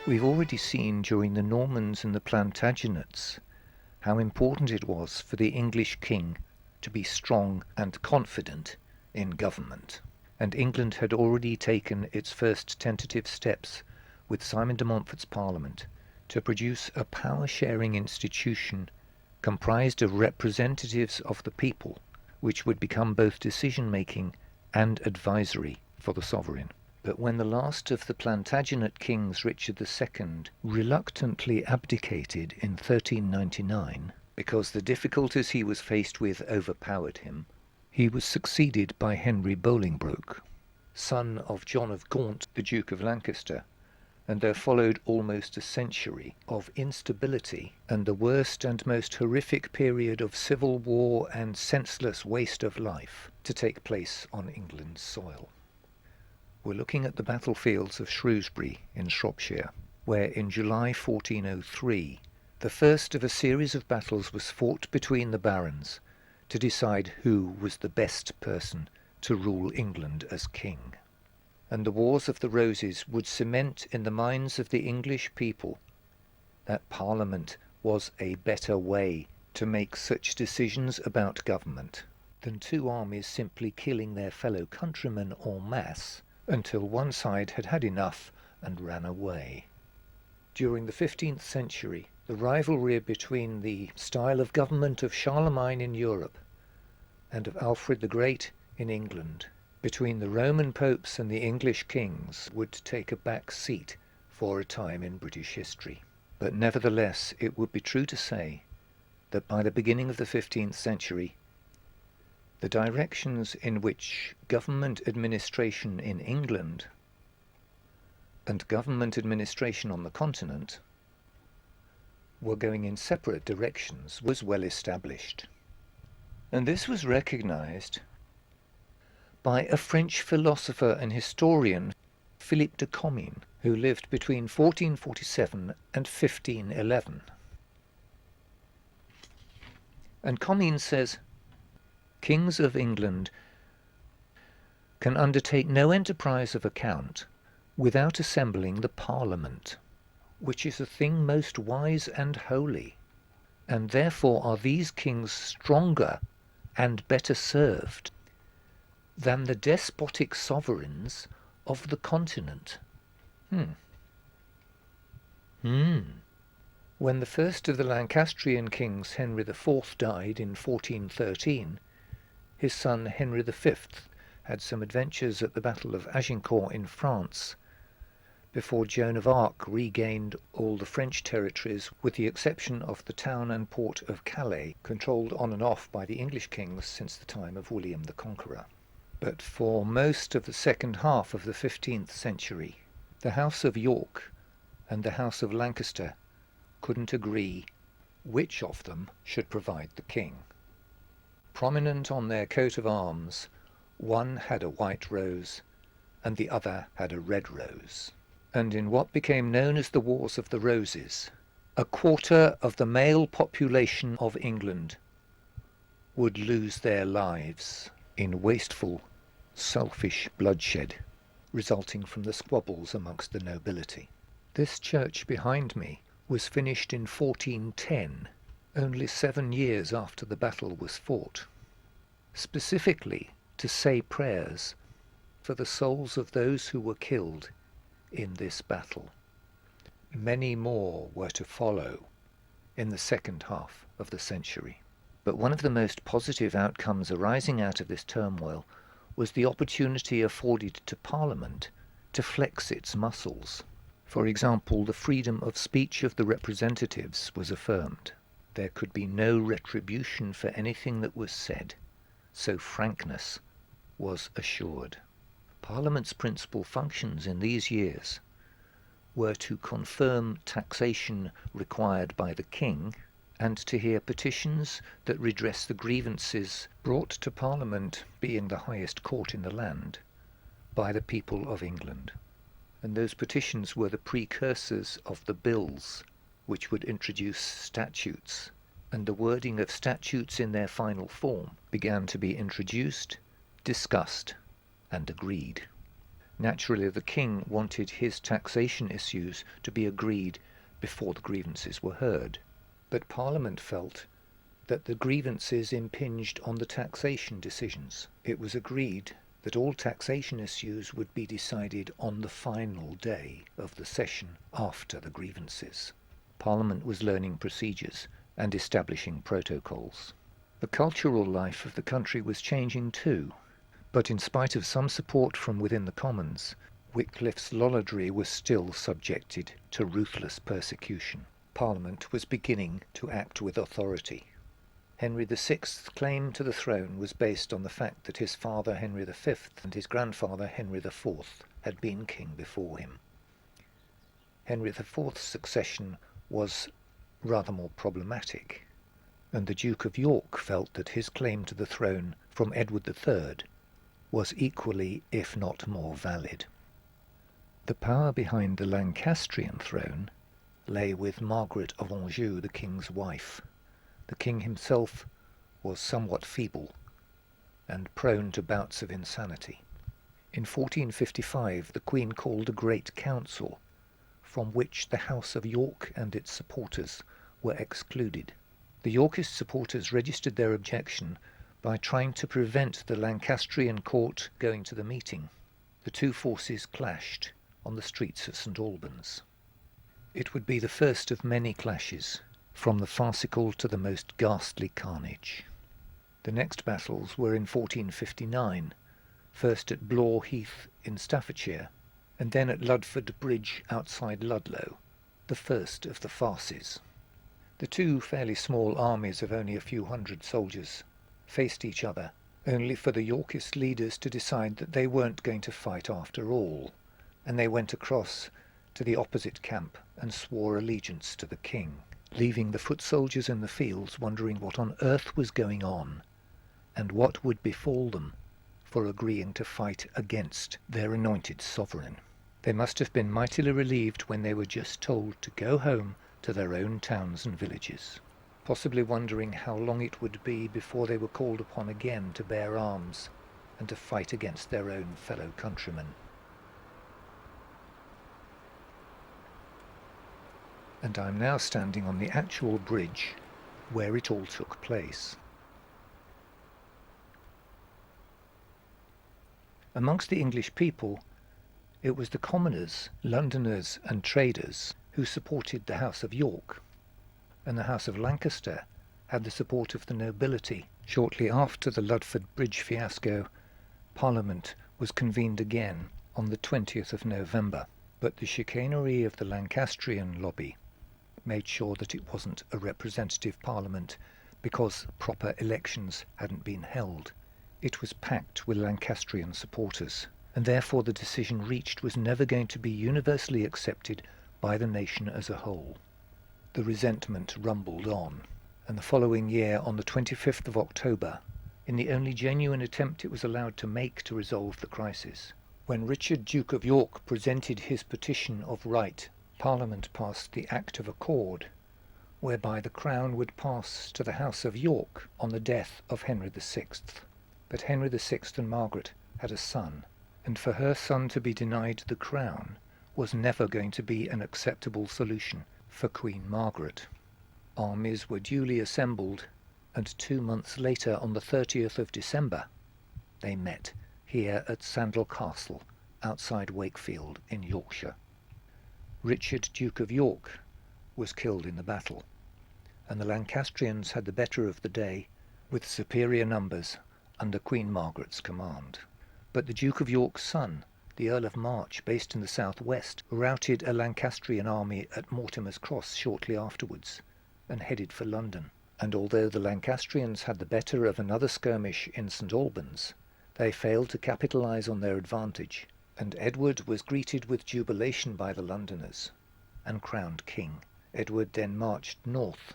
We've already seen during the Normans and the Plantagenets how important it was for the English king to be strong and confident in government. And England had already taken its first tentative steps with Simon de Montfort's Parliament to produce a power-sharing institution comprised of representatives of the people, which would become both decision-making and advisory for the sovereign. But when the last of the Plantagenet kings, Richard II, reluctantly abdicated in 1399, because the difficulties he was faced with overpowered him, he was succeeded by Henry Bolingbroke, son of John of Gaunt, the Duke of Lancaster, and there followed almost a century of instability and the worst and most horrific period of civil war and senseless waste of life to take place on England's soil. We're looking at the battlefields of Shrewsbury in Shropshire, where in July 1403 the first of a series of battles was fought between the barons to decide who was the best person to rule England as king. And the Wars of the Roses would cement in the minds of the English people that Parliament was a better way to make such decisions about government than two armies simply killing their fellow countrymen en masse until one side had had enough and ran away. During the 15th century, the rivalry between the style of government of Charlemagne in Europe and of Alfred the Great in England, between the Roman popes and the English kings, would take a back seat for a time in British history. But nevertheless, it would be true to say that by the beginning of the 15th century, the directions in which government administration in England and government administration on the continent were going in separate directions was well established. And this was recognized by a French philosopher and historian, Philippe de Comines, who lived between 1447 and 1511. And Comines says, "Kings of England can undertake no enterprise of account without assembling the Parliament, which is a thing most wise and holy, and therefore are these kings stronger and better served than the despotic sovereigns of the continent." When the first of the Lancastrian kings, Henry IV, died in 1413, his son Henry V had some adventures at the Battle of Agincourt in France, before Joan of Arc regained all the French territories with the exception of the town and port of Calais, controlled on and off by the English kings since the time of William the Conqueror. But for most of the second half of the 15th century, the House of York and the House of Lancaster couldn't agree which of them should provide the king. Prominent on their coat of arms, one had a white rose and the other had a red rose. And in what became known as the Wars of the Roses, a quarter of the male population of England would lose their lives in wasteful, selfish bloodshed resulting from the squabbles amongst the nobility. This church behind me was finished in 1410, only 7 years after the battle was fought, specifically to say prayers for the souls of those who were killed in this battle. Many more were to follow in the second half of the century. But one of the most positive outcomes arising out of this turmoil was the opportunity afforded to Parliament to flex its muscles. For example, the freedom of speech of the representatives was affirmed. There could be no retribution for anything that was said, so frankness was assured. Parliament's principal functions in these years were to confirm taxation required by the king and to hear petitions that redress the grievances brought to Parliament, being the highest court in the land, by the people of England. And those petitions were the precursors of the bills which would introduce statutes, and the wording of statutes in their final form began to be introduced, discussed, and agreed. Naturally, the king wanted his taxation issues to be agreed before the grievances were heard, but Parliament felt that the grievances impinged on the taxation decisions. It was agreed that all taxation issues would be decided on the final day of the session after the grievances. Parliament was learning procedures and establishing protocols. The cultural life of the country was changing too, but in spite of some support from within the Commons, Wycliffe's lollardry was still subjected to ruthless persecution. Parliament was beginning to act with authority. Henry VI's claim to the throne was based on the fact that his father Henry V and his grandfather Henry IV had been king before him. Henry IV's succession was rather more problematic, and the Duke of York felt that his claim to the throne from Edward III was equally, if not more, valid. The power behind the Lancastrian throne lay with Margaret of Anjou, the king's wife. The king himself was somewhat feeble and prone to bouts of insanity. In 1455 the Queen called a great council, from which the House of York and its supporters were excluded. The Yorkist supporters registered their objection by trying to prevent the Lancastrian court going to the meeting. The two forces clashed on the streets of St Albans. It would be the first of many clashes, from the farcical to the most ghastly carnage. The next battles were in 1459, first at Blore Heath in Staffordshire, and then at Ludford Bridge outside Ludlow, the first of the farces. The two fairly small armies of only a few hundred soldiers faced each other, only for the Yorkist leaders to decide that they weren't going to fight after all, and they went across to the opposite camp and swore allegiance to the king, leaving the foot soldiers in the fields wondering what on earth was going on, and what would befall them for agreeing to fight against their anointed sovereign. They must have been mightily relieved when they were just told to go home to their own towns and villages, possibly wondering how long it would be before they were called upon again to bear arms and to fight against their own fellow countrymen. And I'm now standing on the actual bridge where it all took place. Amongst the English people, it was the commoners, Londoners and traders who supported the House of York, and the House of Lancaster had the support of the nobility. Shortly after the Ludford Bridge fiasco, Parliament was convened again on the 20th of November, but the chicanery of the Lancastrian lobby made sure that it wasn't a representative parliament because proper elections hadn't been held. It was packed with Lancastrian supporters, and therefore the decision reached was never going to be universally accepted by the nation as a whole. The resentment rumbled on, and the following year, on the 25th of October, in the only genuine attempt it was allowed to make to resolve the crisis, when Richard, Duke of York, presented his petition of right, Parliament passed the Act of Accord, whereby the crown would pass to the House of York on the death of Henry VI. But Henry VI and Margaret had a son, and for her son to be denied the crown was never going to be an acceptable solution for Queen Margaret. Armies were duly assembled, and 2 months later, on the 30th of December, they met here at Sandal Castle, outside Wakefield in Yorkshire. Richard, Duke of York, was killed in the battle, and the Lancastrians had the better of the day with superior numbers under Queen Margaret's command. But the Duke of York's son, the Earl of March, based in the southwest, routed a Lancastrian army at Mortimer's Cross shortly afterwards and headed for London. And although the Lancastrians had the better of another skirmish in St Albans, they failed to capitalise on their advantage, and Edward was greeted with jubilation by the Londoners and crowned king. Edward then marched north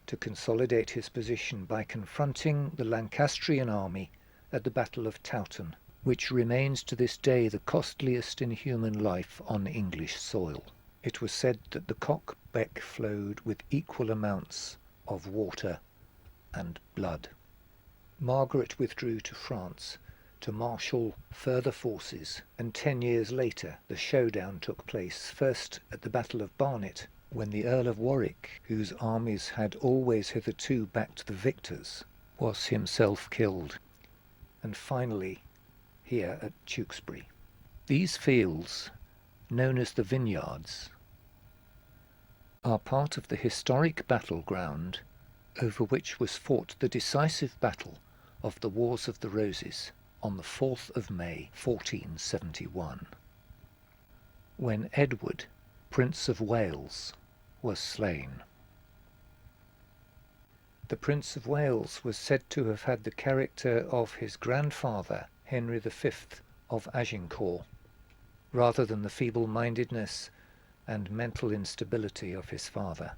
to consolidate his position by confronting the Lancastrian army at the Battle of Towton, which remains to this day the costliest in human life on English soil. It was said that the Cock Beck flowed with equal amounts of water and blood. Margaret withdrew to France to marshal further forces, and 10 years later the showdown took place, first at the Battle of Barnet, when the Earl of Warwick, whose armies had always hitherto backed the victors, was himself killed, and finally here at Tewkesbury. These fields, known as the Vineyards, are part of the historic battleground over which was fought the decisive battle of the Wars of the Roses on the 4th of May 1471, when Edward, Prince of Wales, was slain. The Prince of Wales was said to have had the character of his grandfather, Henry V of Agincourt, rather than the feeble-mindedness and mental instability of his father.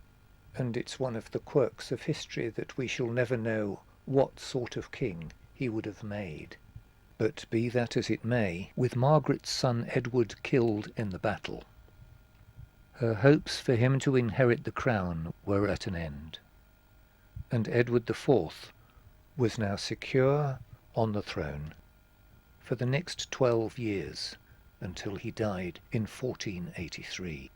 And it's one of the quirks of history that we shall never know what sort of king he would have made. But be that as it may, with Margaret's son Edward killed in the battle, her hopes for him to inherit the crown were at an end, and Edward IV was now secure on the throne for the next 12 years until he died in 1483.